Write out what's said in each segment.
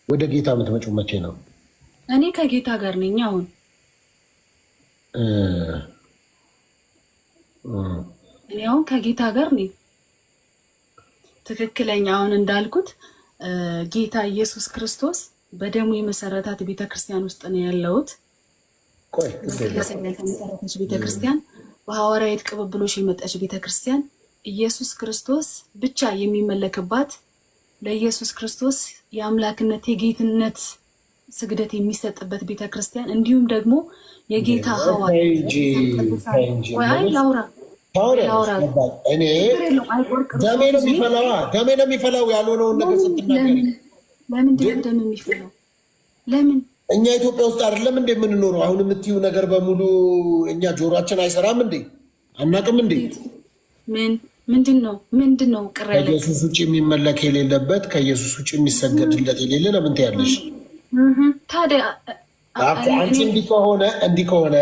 ወደ ጌታ የምትመጪው መቼ ነው? እኔ ከጌታ ጋር ነኝ አሁን። እኔ አሁን ከጌታ ጋር ነኝ። ትክክለኛ አሁን እንዳልኩት ጌታ ኢየሱስ ክርስቶስ በደሙ የመሰረታት ቤተክርስቲያን ውስጥ ነው ያለሁት። የተመሰረተች ቤተክርስቲያን፣ በሐዋርያት ቅብብሎሽ የመጣች ቤተክርስቲያን፣ ኢየሱስ ክርስቶስ ብቻ የሚመለክባት፣ ለኢየሱስ ክርስቶስ የአምላክነት የጌትነት ስግደት የሚሰጥበት ቤተክርስቲያን፣ እንዲሁም ደግሞ የጌታ ሐዋርያት ደሜ ነው የሚፈላው ያልሆነውን ነገር ስትናገር ለምንድን ደም የሚፈላው? ለምን? እኛ ኢትዮጵያ ውስጥ አይደለም እንዴ የምንኖረው? አሁን የምትዩ ነገር በሙሉ እኛ ጆሮአችን አይሰራም እንዴ? አናቅም እንዴ? ምንድን ነው ቅር ያለ? ከኢየሱስ ውጭ የሚመለክ የሌለበት ከኢየሱስ ውጭ የሚሰገድለት የሌለ ለምን ትያለሽ? ታዲያ አንቺ እንዲህ ከሆነ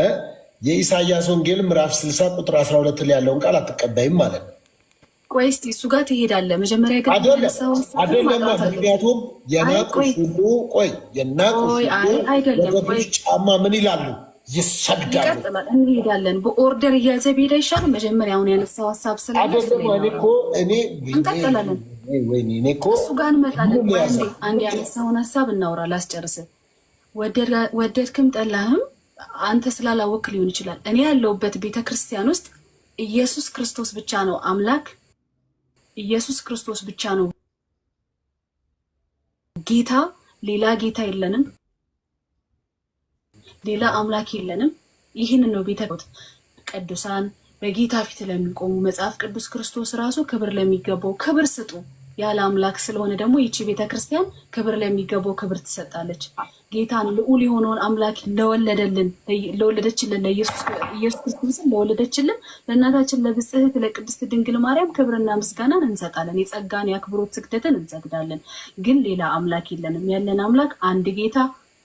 የኢሳያስ ወንጌል ምዕራፍ 60 ቁጥር 12 ላይ ያለውን ቃል አትቀበይም ማለት ነው። ቆይ እስቲ እሱ ጋር ትሄዳለህ። መጀመሪያ ግን አይደለም። ምክንያቱም የናቁሽ ሁሉ ወገቶች ጫማ ምን ይላሉ? ይሰግዳሉ። እንሄዳለን። በኦርደር እያዘ ብሄድ አይሻልም? መጀመሪያ አሁን ያነሳው ሀሳብ ስላለ እንቀጥላለን። እሱ ጋር እንመጣለን። አንድ ያነሳውን ሀሳብ እናውራ፣ ላስጨርስ። ወደድክም ጠላህም አንተ ስላላወቅ ሊሆን ይችላል። እኔ ያለሁበት ቤተክርስቲያን ውስጥ ኢየሱስ ክርስቶስ ብቻ ነው አምላክ። ኢየሱስ ክርስቶስ ብቻ ነው ጌታ። ሌላ ጌታ የለንም፣ ሌላ አምላክ የለንም። ይህን ነው ቅዱሳን በጌታ ፊት ለሚቆሙ መጽሐፍ ቅዱስ ክርስቶስ ራሱ ክብር ለሚገባው ክብር ስጡ ያለ አምላክ ስለሆነ ደግሞ ይቺ ቤተክርስቲያን ክብር ለሚገባው ክብር ትሰጣለች። ጌታን ልዑል የሆነውን አምላክ ለወለደችልን ለኢየሱስ ክርስቶስን ለወለደችልን ለእናታችን ለብጽሕት ለቅድስት ድንግል ማርያም ክብርና ምስጋናን እንሰጣለን። የጸጋን የአክብሮት ስግደትን እንሰግዳለን። ግን ሌላ አምላክ የለንም። ያለን አምላክ አንድ ጌታ፣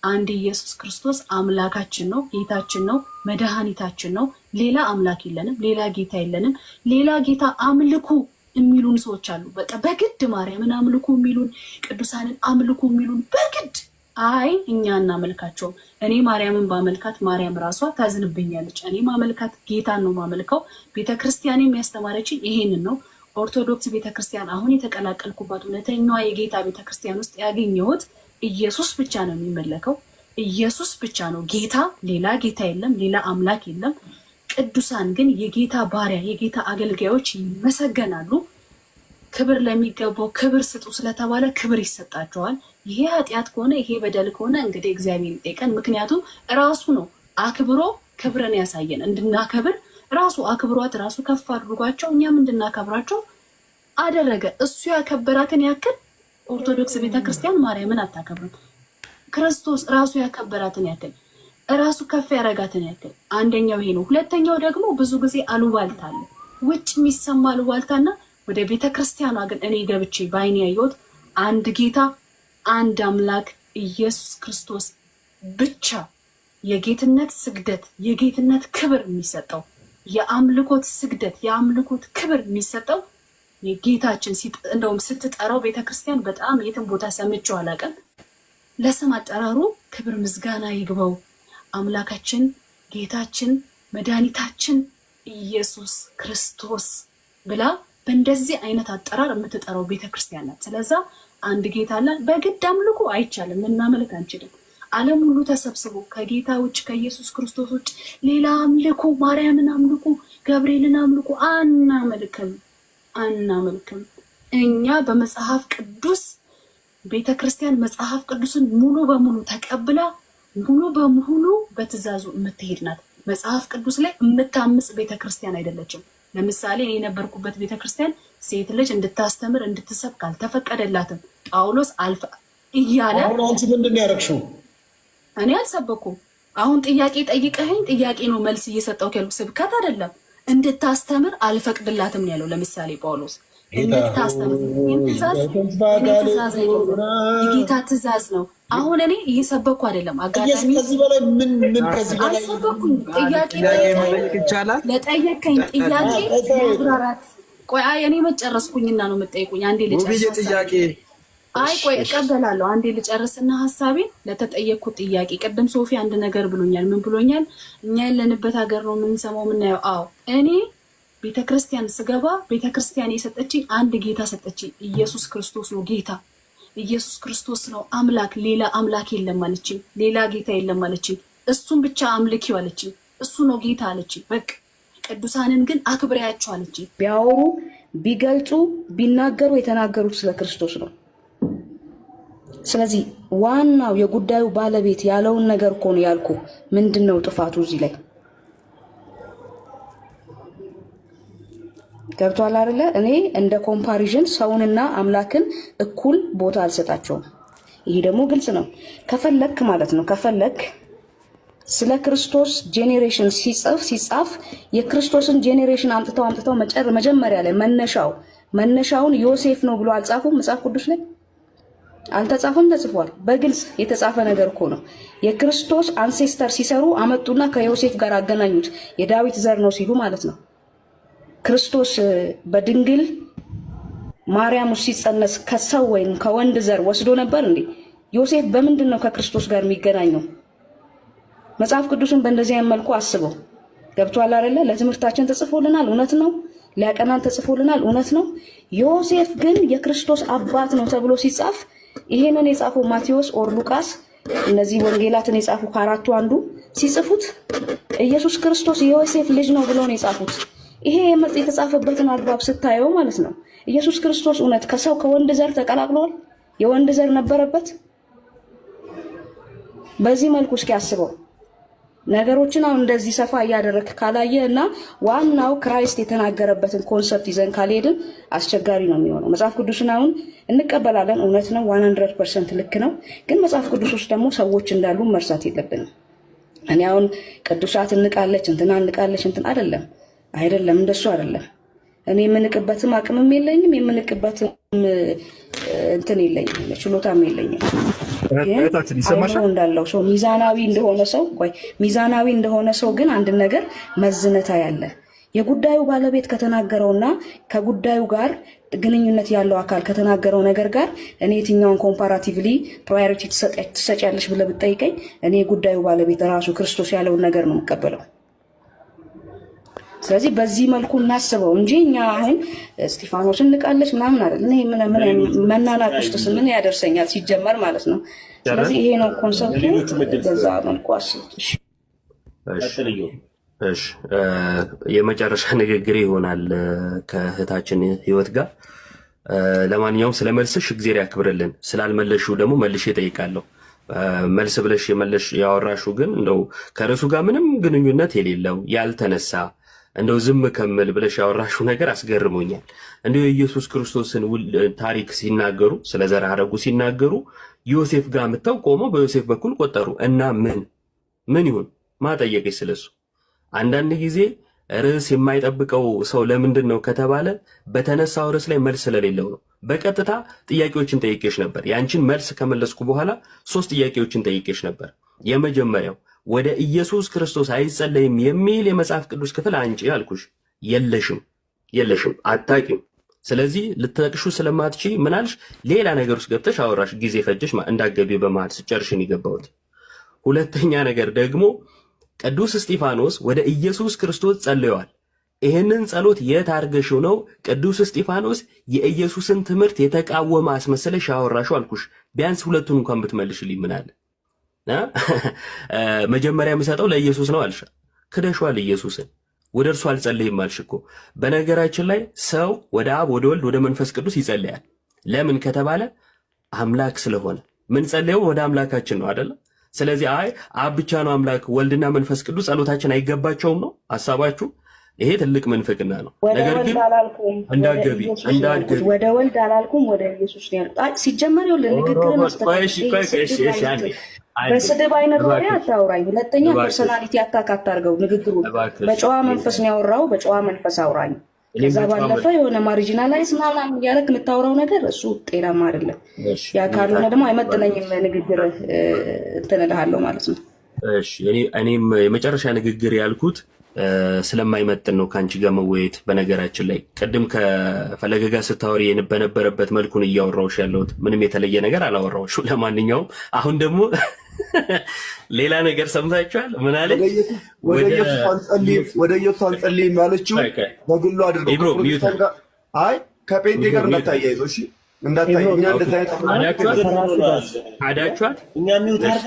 አንድ ኢየሱስ ክርስቶስ አምላካችን ነው፣ ጌታችን ነው፣ መድኃኒታችን ነው። ሌላ አምላክ የለንም፣ ሌላ ጌታ የለንም። ሌላ ጌታ አምልኩ የሚሉን ሰዎች አሉ። በቃ በግድ ማርያምን አምልኩ የሚሉን፣ ቅዱሳንን አምልኩ የሚሉን በግድ። አይ እኛ እናመልካቸውም። እኔ ማርያምን ባመልካት ማርያም ራሷ ታዝንብኛለች። እኔ ማመልካት ጌታን ነው ማመልከው። ቤተክርስቲያን የሚያስተማረችኝ ይሄንን ነው። ኦርቶዶክስ ቤተክርስቲያን አሁን የተቀላቀልኩባት እውነተኛዋ የጌታ ቤተክርስቲያን ውስጥ ያገኘሁት ኢየሱስ ብቻ ነው የሚመለከው። ኢየሱስ ብቻ ነው ጌታ፣ ሌላ ጌታ የለም፣ ሌላ አምላክ የለም። ቅዱሳን ግን የጌታ ባሪያ የጌታ አገልጋዮች ይመሰገናሉ። ክብር ለሚገባው ክብር ስጡ ስለተባለ ክብር ይሰጣቸዋል። ይሄ ኃጢአት ከሆነ ይሄ በደል ከሆነ እንግዲህ እግዚአብሔር ይጠይቀን። ምክንያቱም ራሱ ነው አክብሮ ክብርን ያሳየን እንድናከብር። ራሱ አክብሯት ራሱ ከፍ አድርጓቸው እኛም እንድናከብራቸው አደረገ። እሱ ያከበራትን ያክል ኦርቶዶክስ ቤተክርስቲያን ማርያምን አታከብርም። ክርስቶስ ራሱ ያከበራትን ያክል ራሱ ከፍ ያረጋትን ያክል። አንደኛው ይሄ ነው። ሁለተኛው ደግሞ ብዙ ጊዜ አሉባልታ አለ፣ ውጭ የሚሰማ አሉባልታና ወደ ቤተክርስቲያኗ ግን እኔ ገብቼ በአይኔ ያየሁት አንድ ጌታ፣ አንድ አምላክ ኢየሱስ ክርስቶስ ብቻ የጌትነት ስግደት የጌትነት ክብር የሚሰጠው የአምልኮት ስግደት የአምልኮት ክብር የሚሰጠው የጌታችን እንደውም ስትጠራው ቤተክርስቲያን በጣም የትም ቦታ ሰምቼው አላውቅም። ለስም አጠራሩ ክብር ምስጋና ይግባው አምላካችን ጌታችን መድኃኒታችን ኢየሱስ ክርስቶስ ብላ በእንደዚህ አይነት አጠራር የምትጠራው ቤተክርስቲያን ናት። ስለዛ አንድ ጌታ አለ። በግድ አምልኮ አይቻልም፣ እናመልክ አንችልም። ዓለም ሁሉ ተሰብስቦ ከጌታ ውጭ ከኢየሱስ ክርስቶስ ውጭ ሌላ አምልኮ፣ ማርያምን አምልኮ፣ ገብርኤልን አምልኮ አናመልክም። እኛ በመጽሐፍ ቅዱስ ቤተክርስቲያን መጽሐፍ ቅዱስን ሙሉ በሙሉ ተቀብላ ሙሉ በሙሉ በትእዛዙ የምትሄድ ናት። መጽሐፍ ቅዱስ ላይ የምታምጽ ቤተክርስቲያን አይደለችም። ለምሳሌ የነበርኩበት ቤተክርስቲያን ሴት ልጅ እንድታስተምር እንድትሰብክ አልተፈቀደላትም። ጳውሎስ አልፈ እያለ አሁን አንቺ ምንድን ነው ያደረግሽው? እኔ አልሰበኩም። አሁን ጥያቄ ጠይቀኸኝ ጥያቄ ነው መልስ እየሰጠው ከሉ ስብከት አይደለም። እንድታስተምር አልፈቅድላትም ነው ያለው። ለምሳሌ ጳውሎስ እንድታስተምር የጌታ ትእዛዝ ነው። አሁን እኔ እየሰበኩ አይደለም። አጋጣሚ ከዚህ በላይ ምን ከዚህ በላይ አልሰበኩም። ጥያቄ ይቻላል። ለጠየቀኝ ጥያቄ ማብራራት። ቆይ እኔ መጨረስኩኝና ነው የምጠይቁኝ። አንዴ ልጨርስ። ጥያቄ አይ ቆይ እቀበላለሁ። አንዴ ልጨርስና ሐሳቤን ለተጠየቅኩት ጥያቄ ቅድም ሶፊ አንድ ነገር ብሎኛል። ምን ብሎኛል? እኛ ያለንበት ሀገር ነው የምንሰማው የምናየው። አዎ እኔ ቤተክርስቲያን ስገባ ቤተክርስቲያን የሰጠችኝ አንድ ጌታ ሰጠችኝ። ኢየሱስ ክርስቶስ ነው ጌታ። ኢየሱስ ክርስቶስ ነው አምላክ። ሌላ አምላክ የለም አለችኝ። ሌላ ጌታ የለም አለችኝ። እሱን ብቻ አምልኪው አለችኝ። እሱ ነው ጌታ አለችኝ። በቃ ቅዱሳንን ግን አክብሪያቸው አለችኝ። ቢያወሩ ቢገልጹ ቢናገሩ የተናገሩት ስለ ክርስቶስ ነው። ስለዚህ ዋናው የጉዳዩ ባለቤት ያለውን ነገር እኮ ነው ያልኩ። ምንድነው ጥፋቱ እዚህ ላይ? ገብቷል አይደለ? እኔ እንደ ኮምፓሪዥን ሰውንና አምላክን እኩል ቦታ አልሰጣቸውም። ይሄ ደግሞ ግልጽ ነው። ከፈለክ ማለት ነው ከፈለክ ስለ ክርስቶስ ጄኔሬሽን ሲጻፍ የክርስቶስን ጄኔሬሽን አምጥተው መጀመሪያ ላይ መነሻውን ዮሴፍ ነው ብሎ አልጻፉም? መጽሐፍ ቅዱስ ላይ አልተጻፈም? ተጽፏል። በግልጽ የተጻፈ ነገር እኮ ነው። የክርስቶስ አንሴስተር ሲሰሩ አመጡና ከዮሴፍ ጋር አገናኙት። የዳዊት ዘር ነው ሲሉ ማለት ነው። ክርስቶስ በድንግል ማርያም ውስጥ ሲጸነስ ከሰው ወይም ከወንድ ዘር ወስዶ ነበር እንዴ? ዮሴፍ በምንድን ነው ከክርስቶስ ጋር የሚገናኘው? መጽሐፍ ቅዱስን በእንደዚህ አይነት መልኩ አስበው። ገብቷል አይደለ? ለትምህርታችን ተጽፎልናል፣ እውነት ነው። ሊያቀናን ተጽፎልናል፣ እውነት ነው። ዮሴፍ ግን የክርስቶስ አባት ነው ተብሎ ሲጻፍ ይሄንን የጻፈው ማቴዎስ ኦር ሉቃስ፣ እነዚህ ወንጌላትን የጻፉ ከአራቱ አንዱ ሲጽፉት ኢየሱስ ክርስቶስ የዮሴፍ ልጅ ነው ብሎ ነው የጻፉት። ይሄ የተጻፈበትን አግባብ ስታየው ማለት ነው ኢየሱስ ክርስቶስ እውነት ከሰው ከወንድ ዘር ተቀላቅሏል? የወንድ ዘር ነበረበት? በዚህ መልኩ እስኪ አስበው። ነገሮችን አሁን እንደዚህ ሰፋ እያደረክ ካላየ እና ዋናው ክራይስት የተናገረበትን ኮንሰፕት ይዘን ካልሄድን አስቸጋሪ ነው የሚሆነው። መጽሐፍ ቅዱስን አሁን እንቀበላለን፣ እውነት ነው፣ 100% ልክ ነው። ግን መጽሐፍ ቅዱስ ውስጥ ደግሞ ሰዎች እንዳሉ መርሳት የለብንም። እኔ አሁን ቅዱሳት እንቃለች እንትን አይደለም፣ እንደሱ አይደለም። እኔ የምንቅበትም አቅምም የለኝም፣ የምንቅበትም እንትን የለኝም፣ ችሎታም የለኝም። እንዳለው ሰው ሚዛናዊ እንደሆነ ሰው ግን አንድ ነገር መዝነታ ያለ የጉዳዩ ባለቤት ከተናገረውና ከጉዳዩ ጋር ግንኙነት ያለው አካል ከተናገረው ነገር ጋር እኔ የትኛውን ኮምፓራቲቭሊ ፕራዮሪቲ ትሰጫለሽ ብለህ ብትጠይቀኝ እኔ የጉዳዩ ባለቤት ራሱ ክርስቶስ ያለውን ነገር ነው የምቀበለው። ስለዚህ በዚህ መልኩ እናስበው እንጂ እኛ አሁን እስጢፋኖስ እንቃለች ምናምን አይደል። እኔ መናናቅ ውስጥ ምን ያደርሰኛል ሲጀመር ማለት ነው። ስለዚህ ይሄ ነው ኮንሰፕቱ። በዛ መልኩ አስቡት። እሺ የመጨረሻ ንግግር ይሆናል ከእህታችን ህይወት ጋር። ለማንኛውም ስለመልስሽ እግዚአብሔር ያክብርልን። ስላልመለሽው ደግሞ መልሼ እጠይቃለሁ። መልስ ብለሽ ያወራሽው ግን እንደው ከርዕሱ ጋር ምንም ግንኙነት የሌለው ያልተነሳ እንደው ዝም ከምል ብለሽ ያወራሽው ነገር አስገርሞኛል። እንደው የኢየሱስ ክርስቶስን ታሪክ ሲናገሩ ስለ ዘር ሐረጉ ሲናገሩ ዮሴፍ ጋር መተው ቆመው በዮሴፍ በኩል ቆጠሩ እና ምን ይሁን ማጠየቅሽ ስለሱ። አንዳንድ ጊዜ ርዕስ የማይጠብቀው ሰው ለምንድን ነው ከተባለ በተነሳው ርዕስ ላይ መልስ ስለሌለው ነው። በቀጥታ ጥያቄዎችን ጠይቄሽ ነበር። ያንቺን መልስ ከመለስኩ በኋላ 3 ጥያቄዎችን ጠይቄሽ ነበር። የመጀመሪያው ወደ ኢየሱስ ክርስቶስ አይጸለይም የሚል የመጽሐፍ ቅዱስ ክፍል አንጪ አልኩሽ። የለሽም፣ አታቂም። ስለዚህ ልትጠቅሹ ስለማትቺ ምናልሽ ሌላ ነገር ውስጥ ገብተሽ አወራሽ፣ ጊዜ ፈጀሽ። እንዳገቢ በመሃል ስጨርሽን ይገባውት። ሁለተኛ ነገር ደግሞ ቅዱስ እስጢፋኖስ ወደ ኢየሱስ ክርስቶስ ጸልየዋል። ይህንን ጸሎት የት አድርገሽው ነው ቅዱስ እስጢፋኖስ የኢየሱስን ትምህርት የተቃወመ አስመሰለሽ ያወራሽው አልኩሽ። ቢያንስ ሁለቱን እንኳን ብትመልሽልኝ ምን አለ? መጀመሪያ የምሰጠው ለኢየሱስ ነው አልሽ፣ ክደሽዋል ኢየሱስን። ወደ እርሱ አልጸልይም አልሽ እኮ። በነገራችን ላይ ሰው ወደ አብ ወደ ወልድ ወደ መንፈስ ቅዱስ ይጸልያል። ለምን ከተባለ አምላክ ስለሆነ። ምን ጸልየው ወደ አምላካችን ነው አይደለ? ስለዚህ አብ ብቻ ነው አምላክ፣ ወልድና መንፈስ ቅዱስ ጸሎታችን አይገባቸውም ነው ሐሳባችሁ? ይሄ ትልቅ ምንፍቅና ነው። ነገር ግን እንዳገቢ ወደ ወልድ አላልኩም፣ ወደ ኢየሱስ ነው ያልኩት። ሲጀመር ይኸውልህ ንግግር በስድብ አይነት ወሬ አታውራኝ። ሁለተኛ ፐርሶናሊቲ አታክ አታርገው። ንግግሩ በጨዋ መንፈስ ነው ያወራው፣ በጨዋ መንፈስ አውራኝ። ከዛ ባለፈ የሆነ ማሪጂናላይዝ ምናምን እያደረክ የምታወራው ነገር እሱ ጤናማ አይደለም። ያ ካልሆነ ደግሞ አይመጥነኝም ንግግር እንትን እልሃለሁ ማለት ነው። እሺ እኔም የመጨረሻ ንግግር ያልኩት ስለማይመጥን ነው ከአንቺ ጋር መወያየት። በነገራችን ላይ ቅድም ከፈለገ ጋር ስታወሪ በነበረበት መልኩን እያወራሁሽ ያለሁት ምንም የተለየ ነገር አላወራሁሽም። ለማንኛውም አሁን ደግሞ ሌላ ነገር ሰምታችኋል። ምን አለ? ወደ ኢየሱስ አንጸልይም ያለችው በግሉ አድርገው አይ ከጴንጤ ጋር እንዳታያይዘው። እሺ እንዳታያይ እኛ እንደዛ አዳችኋት እኛ ሚውታር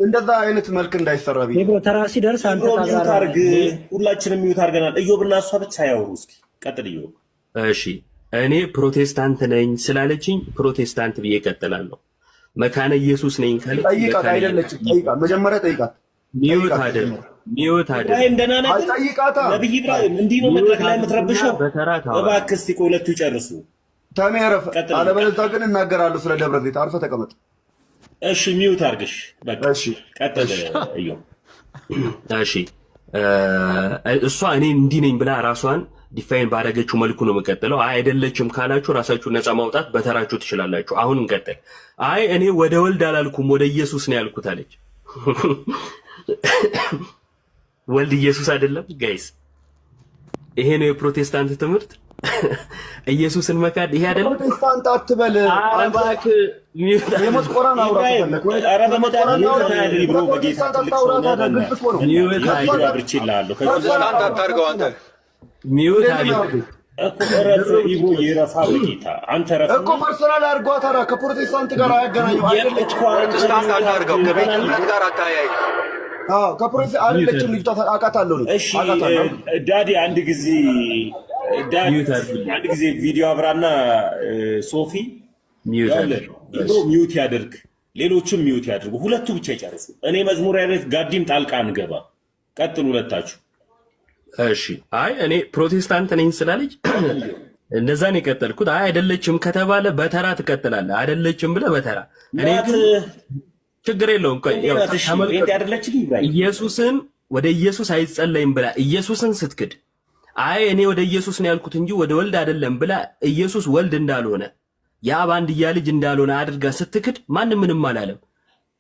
እንደዛ አይነት መልክ እንዳይሰራ ተራ ሲደርስ አንተ ሁላችንም ሚውት አድርገናል። እዮብና እሷ ብቻ ያወሩ። እስኪ ቀጥል እዮብ። እሺ እኔ ፕሮቴስታንት ነኝ ስላለችኝ ፕሮቴስታንት ብዬ እቀጥላለሁ። መካነ ኢየሱስ ነኝ ካለ ጠይቃት። አይደለችም ጠይቃት፣ መጀመሪያ ጠይቃት። ሚውት አይደል ጠይቃታ። ነብይ ኢብራሂም እንዲህ ነው መድረክ ላይ የምትረብሸው። እባክህ እስኪ ሁለቱ ይጨርሱ። ተሜረፍ አለበለዚያ ግን እናገራለሁ ስለ ደብረ ዘይት። አርፈህ ተቀመጥ። እሺ ሚውት አድርግሽ። በቃ እሺ ቀጥል እዮብ። እሺ እሷ እኔ እንዲህ ነኝ ብላ ራሷን ዲፋይን ባደረገችው መልኩ ነው የምቀጥለው። አይ አይደለችም ካላችሁ ራሳችሁ ነፃ ማውጣት በተራችሁ ትችላላችሁ። አሁን እንቀጥል። አይ እኔ ወደ ወልድ አላልኩም ወደ ኢየሱስ ነው ያልኩት አለች። ወልድ ኢየሱስ አይደለም ጋይስ? ይሄ ነው የፕሮቴስታንት ትምህርት። ኢየሱስን መካድ ይሄ አይደለም። ፕሮቴስታንት አትበል። አረባክ የመስቆራን አውራ ተፈለክ። አረ በመዳን ይብሮ በጌታ ፕሮቴስታንት አታርገው አንተ ሚውት አለ እኮ ረፍ ይብሮ ይረፋ በጌታ አንተ ረፍ እኮ ፐርሰናል አድርጓ። ታዲያ ከፕሮቴስታንት ጋር አያገናኙ። አይደለችም ፕሮቴስታንት አታርገው ከቤተ እምነት ጋር አታያይ። ከፕሮቴስታንት አይደለችም ልጅቷ። አውቃታለሁ። እሺ ዳዲ አንድ ጊዜ ቪዲዮ አብራና ሶፊ ሚውት ያደርግ፣ ሌሎችም ሚውት ያደርጉ። ሁለቱ ብቻ ይጨርሱ። እኔ መዝሙር አይነት ጋዲም ጣልቃ አንገባ። ቀጥሉ ሁለታችሁ። እሺ አይ እኔ ፕሮቴስታንት ነኝ ስላለች እንደዛ ነው የቀጠልኩት። አይ አይደለችም ከተባለ በተራ ትቀጥላለህ። አይደለችም ብለህ በተራ እኔ ግን ችግር የለውም። ቆይ ኢየሱስን ወደ ኢየሱስ አይጸለይም ብላ ኢየሱስን ስትክድ፣ አይ እኔ ወደ ኢየሱስ ነው ያልኩት እንጂ ወደ ወልድ አይደለም ብላ ኢየሱስ ወልድ እንዳልሆነ የአብ አንድያ ልጅ እንዳልሆነ አድርጋ ስትክድ ማንም ምንም አላለም።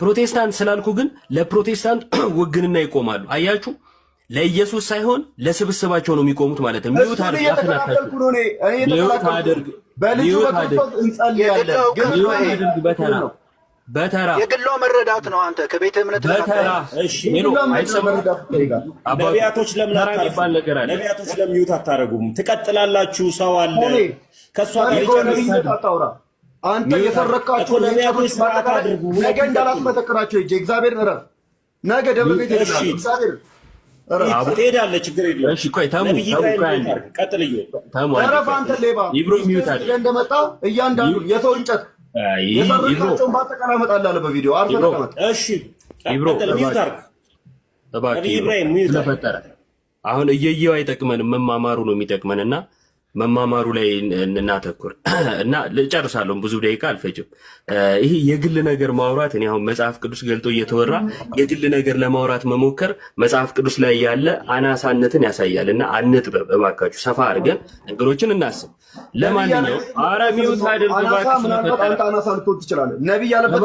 ፕሮቴስታንት ስላልኩ ግን ለፕሮቴስታንት ውግንና ይቆማሉ። አያችሁ፣ ለኢየሱስ ሳይሆን ለስብስባቸው ነው የሚቆሙት ማለት ነው። ሚውት አድርግ በተራ የግሏ መረዳት ነው። አንተ ከቤተ እምነት በተራ እሺ ነቢያቶች ለምን ነቢያቶች ለሚውት አታረጉም? ትቀጥላላችሁ። ሰው አለ ከሷ ጋር አንተ የፈረካችሁ ነቢያቶች ማለት አድርጉ። ነገ እንዳላስመሰክራችሁ እጄ እግዚአብሔር እረፍ። ነገ ደብረ ቤት እግዚአብሔር ትሄዳለህ። ችግር የለውም። እሺ ቆይ ቀጥልዬ እረፍ። አንተ ሌባ እንደመጣ እያንዳንዱ የሰው እንጨት የፈረካቸውን በአጠቃላይ እመጣልህ አለ በቪዲዮ። አርፈህ ተቀመጥ። እሺ ስለፈጠረ አሁን እየየው አይጠቅመንም፣ መማማሩ ነው የሚጠቅመን እና መማማሩ ላይ እናተኩር እና ልጨርሳለሁ። ብዙ ደቂቃ አልፈጅም። ይሄ የግል ነገር ማውራት እኔ አሁን መጽሐፍ ቅዱስ ገልጦ እየተወራ የግል ነገር ለማውራት መሞከር መጽሐፍ ቅዱስ ላይ ያለ አናሳነትን ያሳያል እና አንጥበብ እባካችሁ፣ ሰፋ አድርገን ነገሮችን እናስብ። ለማንኛውም ኧረ ሚውት አድርግ እባክህ። ስለፈጠረ አናሳ ልትሆን ትችላለህ። ነቢይ ያለበት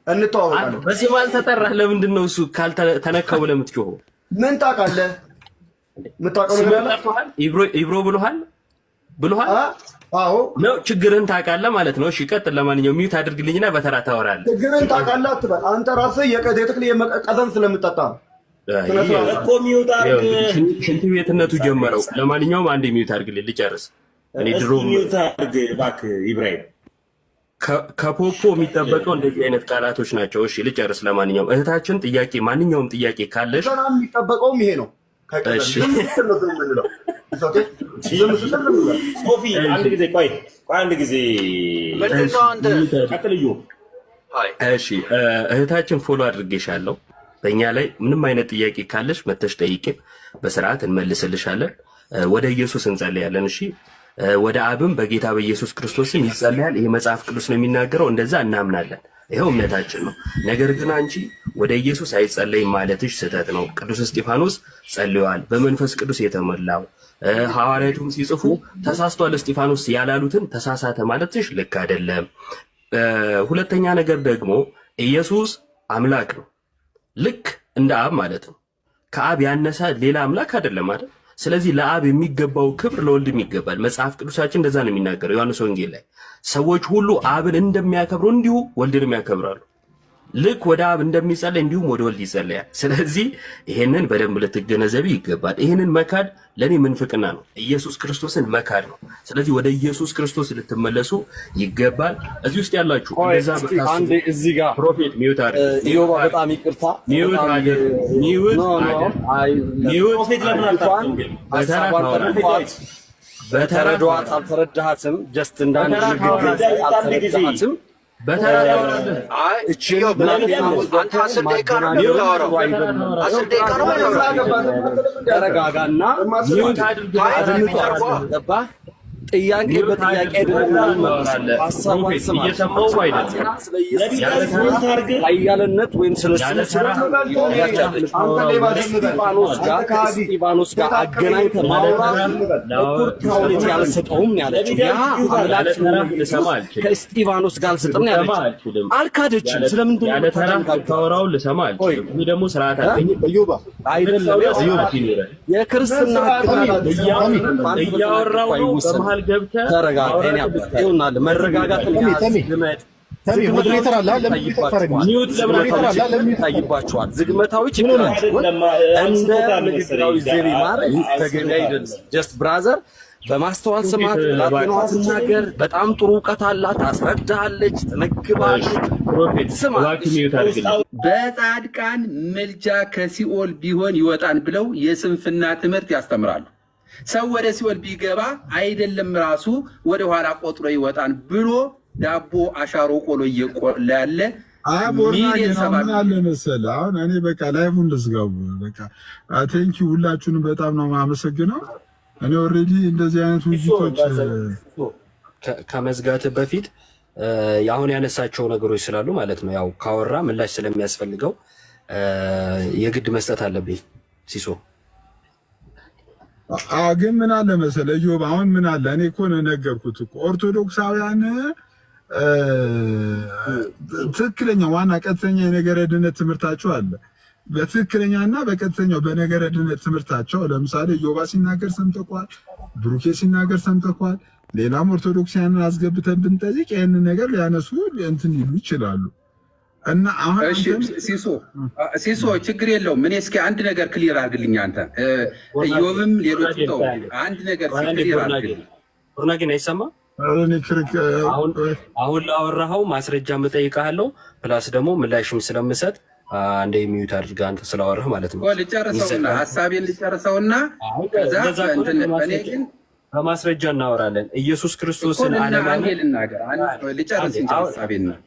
እንተዋወቃለን። በዚህ ባልተጠራህ ለምንድን ነው እሱ ካልተነካው ብለህ የምትጮኸው? ምን ታውቃለህ? ኢብሮ ብሎሃል? አዎ ነው። ችግርን ታውቃለህ ማለት ነው። እሺ ቀጥል። ለማንኛውም ሚውት አድርግልኝና በተራ ታወራለህ። ችግርን ታውቃለህ አትበል። አንተ ራስህ የተክል ቀዘን ስለምጠጣ እኮ ሚውት አድርግ። ሽንት ቤትነቱ ጀመረው። ለማንኛውም አንዴ ሚውት አድርግልኝ ልጨርስ። እኔ ድሮ ሚውት አድርግ እባክህ ኢብራሂም። ከፖፖ የሚጠበቀው እንደዚህ አይነት ቃላቶች ናቸው። እሺ ልጨርስ። ለማንኛውም እህታችን ጥያቄ፣ ማንኛውም ጥያቄ ካለሽ የሚጠበቀውም ይሄ ነው። ሶፊ አንድ ጊዜ ቆይ አንድ ጊዜ ቀጥልዩ። እሺ እህታችን ፎሎ አድርጌሻለሁ። በእኛ ላይ ምንም አይነት ጥያቄ ካለሽ መተሽ ጠይቄ በስርዓት እንመልስልሻለን። ወደ ኢየሱስ እንጸልያለን። እሺ ወደ አብም በጌታ በኢየሱስ ክርስቶስም ይጸልያል። ይሄ መጽሐፍ ቅዱስ ነው የሚናገረው። እንደዛ እናምናለን። ይኸው እምነታችን ነው። ነገር ግን አንቺ ወደ ኢየሱስ አይጸለይም ማለትሽ ስህተት ነው። ቅዱስ እስጢፋኖስ ጸልዮአል፣ በመንፈስ ቅዱስ የተሞላው ሐዋርያቱም ሲጽፉ ተሳስቷል እስጢፋኖስ ያላሉትን ተሳሳተ ማለትሽ ልክ አይደለም። ሁለተኛ ነገር ደግሞ ኢየሱስ አምላክ ነው፣ ልክ እንደ አብ ማለት ነው። ከአብ ያነሰ ሌላ አምላክ አይደለም አይደል? ስለዚህ ለአብ የሚገባው ክብር ለወልድም ይገባል። መጽሐፍ ቅዱሳችን እንደዛ ነው የሚናገረው። ዮሐንስ ወንጌል ላይ ሰዎች ሁሉ አብን እንደሚያከብሩ እንዲሁ ወልድንም ያከብራሉ። ልክ ወደ አብ እንደሚጸለይ እንዲሁም ወደ ወልድ ይጸለያል። ስለዚህ ይሄንን በደንብ ልትገነዘቢ ይገባል። ይሄንን መካድ ለኔ ምንፍቅና ነው፣ ኢየሱስ ክርስቶስን መካድ ነው። ስለዚህ ወደ ኢየሱስ ክርስቶስ ልትመለሱ ይገባል። እዚህ ውስጥ ያላችሁ እንደዛ አንዴ እዚህ ጋር ፕሮፌት ሚውት አይደል? ኢዮባ በጣም ይቅርታ፣ ሚውት አይደል? ሚውት አይደል? በተረዷት አልተረዳሃትም። ጀስት እንዳንድ ንግግር አልተረዳሃትም። ተረጋጋና ጥያቄ በጥያቄ ኃያልነት ወይም እስጢፋኖስ ጋር አገናኝተህ ማውራት እኩርታውነት ያልሰጠውም ያለችው ከእስጢፋኖስ ጋር አልሰጠም ያለችው አልካደችም። ስለምንድን ነው ታወራውን ልሰማ አልችልም። ይህ ደግሞ ስርዓት አይደለም። የክርስትና እያወራው ነው በመሀል ገብተህ ተረጋግተን ያባታል መረጋጋት ይታይባቸዋል። ዝግመታዊ ችግራቸው እንደ ንግግራዊ ዘይቤ ማድረግ ተገቢ አይደለም። ጀስት ብራዘር በማስተዋል ስማት፣ ላጤናዋ ትናገር። በጣም ጥሩ እውቀት አላት፣ ታስረዳለች፣ ትመግባለች። በጻድቃን ምልጃ ከሲኦል ቢሆን ይወጣን ብለው የስንፍና ትምህርት ያስተምራሉ። ሰው ወደ ሲኦል ቢገባ አይደለም ራሱ ወደ ኋላ ቆጥሮ ይወጣን ብሎ ዳቦ አሻሮ ቆሎ እየቆላ ያለ ምን አለ መሰለህ። አሁን እኔ በቃ ላይቭን ልዝጋቡ። በቃ ቴንኪ ሁላችሁንም በጣም ነው የማመሰግነው። እኔ ኦልሬዲ እንደዚህ አይነት ውይይቶች ከመዝጋት በፊት አሁን ያነሳቸው ነገሮች ስላሉ ማለት ነው ያው ካወራ ምላሽ ስለሚያስፈልገው የግድ መስጠት አለብኝ ሲሶ ግን ምን አለ መሰለህ ኢዮብ፣ አሁን ምን አለ እኔ እኮ ነገርኩት እኮ ኦርቶዶክሳውያን ትክክለኛ ዋና ቀጥተኛ የነገረ ድነት ትምህርታቸው አለ። በትክክለኛና በቀጥተኛው በነገረ ድነት ትምህርታቸው ለምሳሌ ኢዮባ ሲናገር ሰምተኳል፣ ብሩኬ ሲናገር ሰምተኳል። ሌላም ኦርቶዶክሳውያንን አስገብተን ብንጠይቅ ይህንን ነገር ሊያነሱ እንትን ይሉ ይችላሉ። እና አሁን ሲሶ ችግር የለውም። እኔ እስኪ አንድ ነገር ክሊር አድርግልኝ አንተ ኢዮብም ሌሎች ተው አንድ ነገር ክሊር አድርግልኝ። ኦርናጌን አይሰማ አሁን ላወራኸው ማስረጃ እጠይቅሃለሁ፣ ፕላስ ደግሞ ምላሽም ስለምሰጥ አንዴ ሚዩት አድርጋ አንተ ስላወራህ ማለት ነው። ልጨርሰውና ሀሳቤን ልጨርሰውና ከዛ እንትን እኔ ግን በማስረጃ እናወራለን። ኢየሱስ ክርስቶስን አንዴ ልናገር ልጨርስ እንጂ ሀሳቤን ነው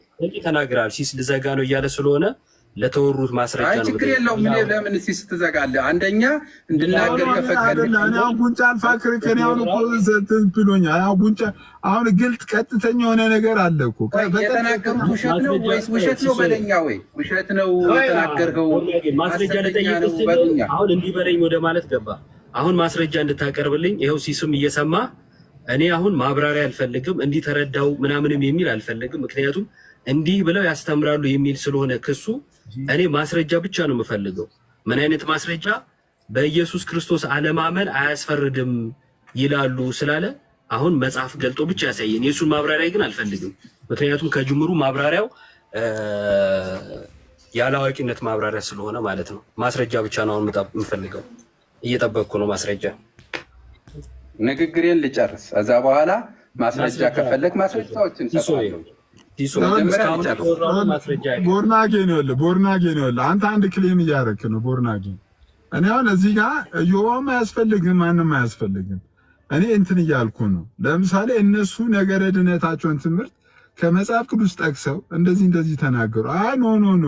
ተናግራል። ሲስ ልዘጋ ነው እያለ ስለሆነ ለተወሩት ማስረጃ ነው። ችግር የለውም። ለምን ሲስ ትዘጋለህ? አንደኛ እንድናገር ከፈቀድክ ጉንጫ አልፋክር ከኔውን እኮ ዘንትን ብሎኛል። ጉንጫ አሁን ግልጥ ቀጥተኛ የሆነ ነገር አለ እኮ የተናገሩት ውሸት ነው ወይስ ውሸት ነው በለኛ፣ ወይ ውሸት ነው የተናገርከው ማስረጃ ለጠየቅህ አሁን እንዲህ በለኝ ወደ ማለት ገባ። አሁን ማስረጃ እንድታቀርብልኝ ይኸው ሲስም እየሰማ እኔ አሁን ማብራሪያ አልፈልግም፣ እንዲህ ተረዳው ምናምንም የሚል አልፈልግም። ምክንያቱም እንዲህ ብለው ያስተምራሉ የሚል ስለሆነ ክሱ እኔ ማስረጃ ብቻ ነው የምፈልገው። ምን አይነት ማስረጃ? በኢየሱስ ክርስቶስ አለማመን አያስፈርድም ይላሉ ስላለ አሁን መጽሐፍ ገልጦ ብቻ ያሳየን። የእሱን ማብራሪያ ግን አልፈልግም። ምክንያቱም ከጅምሩ ማብራሪያው ያለ አዋቂነት ማብራሪያ ስለሆነ ማለት ነው። ማስረጃ ብቻ ነው አሁን የምፈልገው። እየጠበቅኩ ነው ማስረጃ። ንግግሬን ልጨርስ፣ ከዛ በኋላ ማስረጃ ከፈለግ ማስረጃዎችን ሰጥሃለሁ። ቦርናጌ ነው አንተ አንድ ክሌም እያደረክ ነው። ቦርናጌ እኔ አሁን እዚህ ጋር ኢዮብም አያስፈልግም ማንም አያስፈልግም። እኔ እንትን እያልኩ ነው። ለምሳሌ እነሱ ነገረ ድነታቸውን ትምህርት ከመጽሐፍ ቅዱስ ጠቅሰው እንደዚህ ተናገሩ። አይ ኖ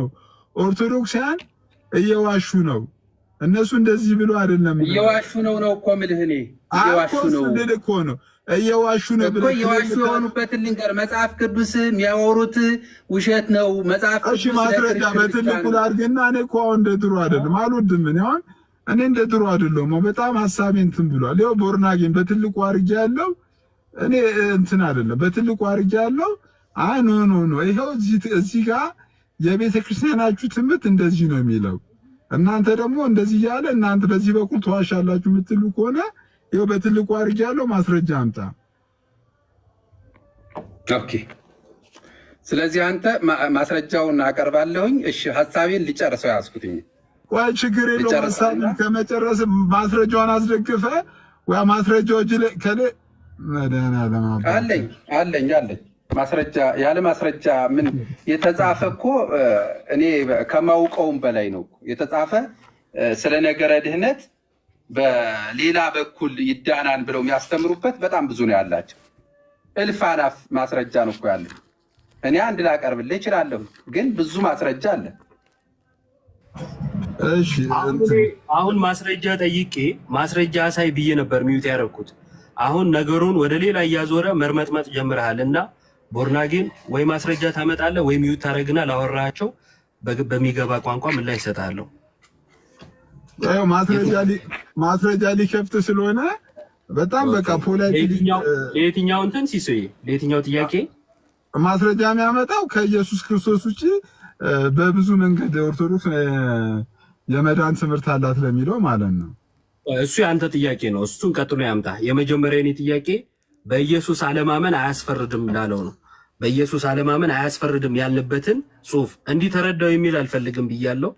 ኦርቶዶክሳውያን እየዋሹ ነው። እነሱ እንደዚህ ብሎ አይደለም እየዋሹ ነው እኮ የምልህ እኔ እየዋሹ ነው እየዋሹ ነው እኮ እየዋሹ የሆኑበትን ልንገር። መጽሐፍ ቅዱስ የሚያወሩት ውሸት ነው። መጽሐፍ ቅዱስ ማስረጃ በትልቁ ላድርግና እኔ እኮ አሁን እንደ ድሮ አይደለም አልወድም። እኔ እንደ ድሮ አይደለም። በጣም ሀሳቤ እንትን ብሏል። ይኸው ቦርናጌን በትልቁ አድርጌ ያለው እኔ እንትን አይደለም በትልቁ አድርጌ ያለው አይ ኖ ኖ ኖ ይኸው እዚህ ጋር የቤተ ክርስቲያናችሁ ትምህርት እንደዚህ ነው የሚለው፣ እናንተ ደግሞ እንደዚህ እያለ እናንተ በዚህ በኩል ተዋሻላችሁ የምትሉ ከሆነ ይኸው በትልቁ አድርጌያለሁ፣ ማስረጃ አምጣ። ኦኬ፣ ስለዚህ አንተ ማስረጃውን አቀርባለሁኝ። እሺ ሀሳቤን ሊጨርሰው ያዝኩትኝ። ወይ ችግር የለውም። ሀሳቤን ከመጨረስ ማስረጃውን አስደግፈ ወይ ማስረጃዎች ከለ መድኃኒዓለም አለኝ ማስረጃ። ያለ ማስረጃ ምን የተጻፈ እኮ እኔ ከማውቀውም በላይ ነው የተጻፈ። ስለ ነገረ ድህነት በሌላ በኩል ይዳናን ብለው የሚያስተምሩበት በጣም ብዙ ነው ያላቸው። እልፍ አላፍ ማስረጃ ነው እኮ ያለ። እኔ አንድ ላቀርብልህ እችላለሁ፣ ግን ብዙ ማስረጃ አለ። እሺ አሁን ማስረጃ ጠይቄ ማስረጃ አሳይ ብዬ ነበር ሚውት ያደረኩት። አሁን ነገሩን ወደ ሌላ እያዞረ መርመጥመጥ ጀምረሃል እና ቦርናጌን ወይ ማስረጃ ታመጣለህ ወይ ሚውት ታደርግና ላወራቸው በሚገባ ቋንቋ ምላሽ እሰጥሃለሁ። ማስረጃ ሊከፍት ስለሆነ በጣም በቃ ለየትኛው እንትን ሲሶይ ለየትኛው ጥያቄ ማስረጃ የሚያመጣው ከኢየሱስ ክርስቶስ ውጪ በብዙ መንገድ ኦርቶዶክስ የመዳን ትምህርት አላት ለሚለው ማለት ነው። እሱ ያንተ ጥያቄ ነው። እሱን ቀጥሎ ያምጣ። የመጀመሪያ የኔ ጥያቄ በኢየሱስ አለማመን አያስፈርድም ላለው ነው። በኢየሱስ አለማመን አያስፈርድም ያልንበትን ጽሑፍ እንዲህ ተረዳው የሚል አልፈልግም ብያለሁ።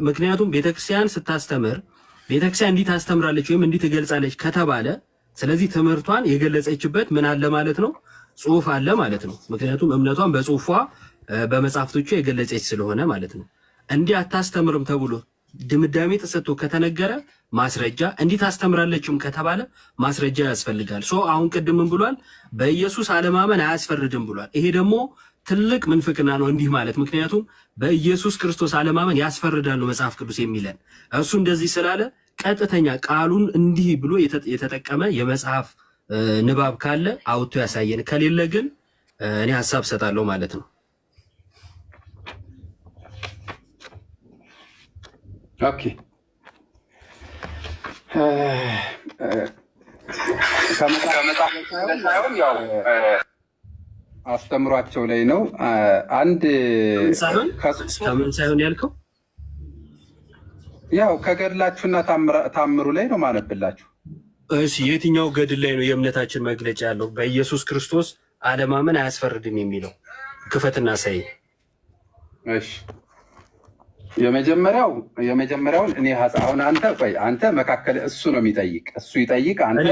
ምክንያቱም ቤተክርስቲያን ስታስተምር ቤተክርስቲያን እንዲህ ታስተምራለች ወይም እንዲህ ትገልጻለች ከተባለ ስለዚህ ትምህርቷን የገለጸችበት ምን አለ ማለት ነው? ጽሑፍ አለ ማለት ነው። ምክንያቱም እምነቷን በጽሑፏ በመጽሐፍቶቿ የገለጸች ስለሆነ ማለት ነው። እንዲህ አታስተምርም ተብሎ ድምዳሜ ተሰጥቶ ከተነገረ ማስረጃ፣ እንዲህ ታስተምራለችም ከተባለ ማስረጃ ያስፈልጋል። አሁን ቅድምን ብሏል፣ በኢየሱስ አለማመን አያስፈርድም ብሏል። ይሄ ደግሞ ትልቅ ምንፍቅና ነው እንዲህ ማለት። ምክንያቱም በኢየሱስ ክርስቶስ አለማመን ያስፈርዳል ነው መጽሐፍ ቅዱስ የሚለን። እሱ እንደዚህ ስላለ ቀጥተኛ ቃሉን እንዲህ ብሎ የተጠቀመ የመጽሐፍ ንባብ ካለ አውጥቶ ያሳየን፣ ከሌለ ግን እኔ ሀሳብ ሰጣለሁ ማለት ነው። ኦኬ ከመጽሐፍ ሳይሆን ያው አስተምሯቸው ላይ ነው። አንድ ከምን ሳይሆን ያልከው ያው ከገድላችሁና ታምሩ ላይ ነው ማነብላችሁ። እሺ የትኛው ገድል ላይ ነው የእምነታችን መግለጫ ያለው? በኢየሱስ ክርስቶስ አለማመን አያስፈርድም የሚለው ክፈትና ሳይ። እሺ የመጀመሪያውን እኔ አሁን አንተ መካከል እሱ ነው የሚጠይቅ፣ እሱ ይጠይቅ። አንተ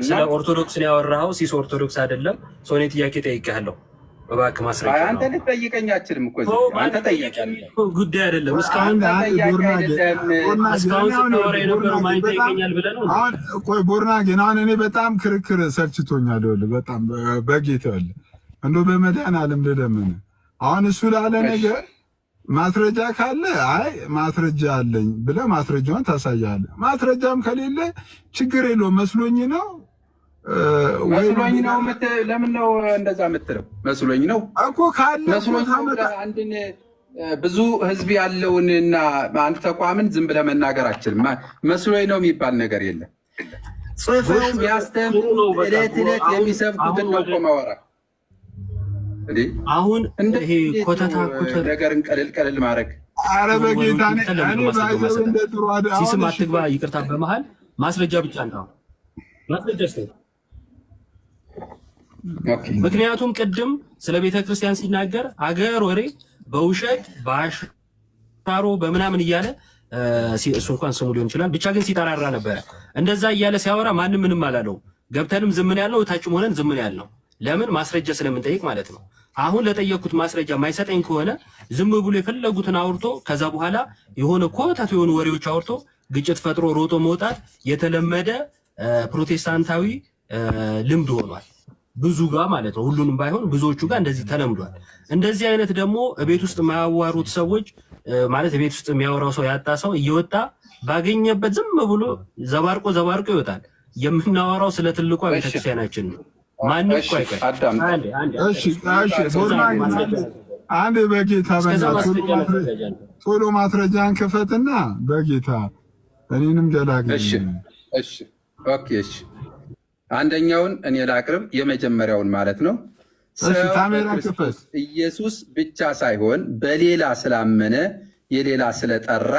ስለ ኦርቶዶክስ ነው ያወራኸው። ሲስ ኦርቶዶክስ አይደለም። እኔ ጥያቄ ጠይቄሃለሁ፣ እባክህ ማስረጃ ነው። አንተ ልትጠይቀኝ አትችልም እኮ አንተ ጠይቀኝ፣ ጉዳይ አይደለም። እስካሁን ስታወራ የነበረው ማን ይጠይቀኛል ብለህ ነው? ቆይ ቦርናጌን አሁን እኔ በጣም ክርክር ሰልችቶኛል። በጣም በጌታ ያለ እንደው በመድኃኒዓለም ልለምን አሁን እሱ ላለ ነገር ማስረጃ ካለ አይ ማስረጃ አለኝ ብለህ ማስረጃውን ታሳያለህ። ማስረጃም ከሌለ ችግር የለውም መስሎኝ ነው ለምን ነው እንደዛ የምትለው? መስሎኝ ነው እኮ ካለ አንድን ብዙ ህዝብ ያለውንና አንድ ተቋምን ዝም ብለህ መናገር አችልም። መስሎኝ ነው የሚባል ነገር የለም። ጽፈው የሚያስተምሩ ዕለት ዕለት የሚሰብኩትን ነው እኮ ማወራ። አሁን ይሄ ኮተታ ነገርን ቀለል ማድረግ ኧረ በጌታ ሲስም አትግባ። ይቅርታ በመሀል ማስረጃ ብቻ ነው ማስረጃ። ምክንያቱም ቅድም ስለ ቤተ ክርስቲያን ሲናገር አገር ወሬ በውሸት በአሻሮ በምናምን እያለ እሱ እንኳን ስሙ ሊሆን ይችላል ብቻ ግን ሲጠራራ ነበረ። እንደዛ እያለ ሲያወራ ማንም ምንም አላለው። ገብተንም ዝምን ያልነው ታችም ሆነን ዝምን ያልነው ለምን? ማስረጃ ስለምንጠይቅ ማለት ነው። አሁን ለጠየቁት ማስረጃ ማይሰጠኝ ከሆነ ዝም ብሎ የፈለጉትን አውርቶ ከዛ በኋላ የሆነ ኮታት የሆኑ ወሬዎች አውርቶ ግጭት ፈጥሮ ሮጦ መውጣት የተለመደ ፕሮቴስታንታዊ ልምድ ሆኗል። ብዙ ጋር ማለት ነው፣ ሁሉንም ባይሆን ብዙዎቹ ጋር እንደዚህ ተለምዷል። እንደዚህ አይነት ደግሞ ቤት ውስጥ የማያዋሩት ሰዎች ማለት ቤት ውስጥ የሚያወራው ሰው ያጣ ሰው እየወጣ ባገኘበት ዝም ብሎ ዘባርቆ ይወጣል። የምናወራው ስለ ትልቋ ቤተክርስቲያናችን ነው። ማንም እኮ አይቀር አንድ በጌታ ቶሎ ማስረጃን ክፈትና በጌታ እኔንም ገላግል። ኦኬ አንደኛውን እኔ ላቅርብ፣ የመጀመሪያውን ማለት ነው። ኢየሱስ ብቻ ሳይሆን በሌላ ስላመነ የሌላ ስለጠራ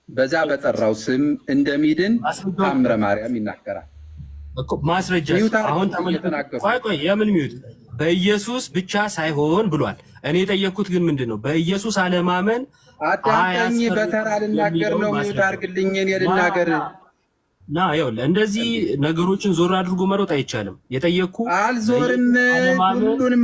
በዛ በጠራው ስም እንደሚድን ታምረ ማርያም ይናገራል። ማስረጃ አሁን ተመልከቱ። ቆይ የምን ሚዩት በኢየሱስ ብቻ ሳይሆን ብሏል። እኔ የጠየኩት ግን ምንድነው በኢየሱስ አለማመን አዳምጠኝ፣ በተራ ልናገር ነው። ሚዩት አድርግልኝ፣ እኔ ልናገር። ና ይኸውልህ፣ እንደዚህ ነገሮችን ዞር አድርጎ መሮጥ አይቻልም። የጠየኩ አልዞርም ሁሉንም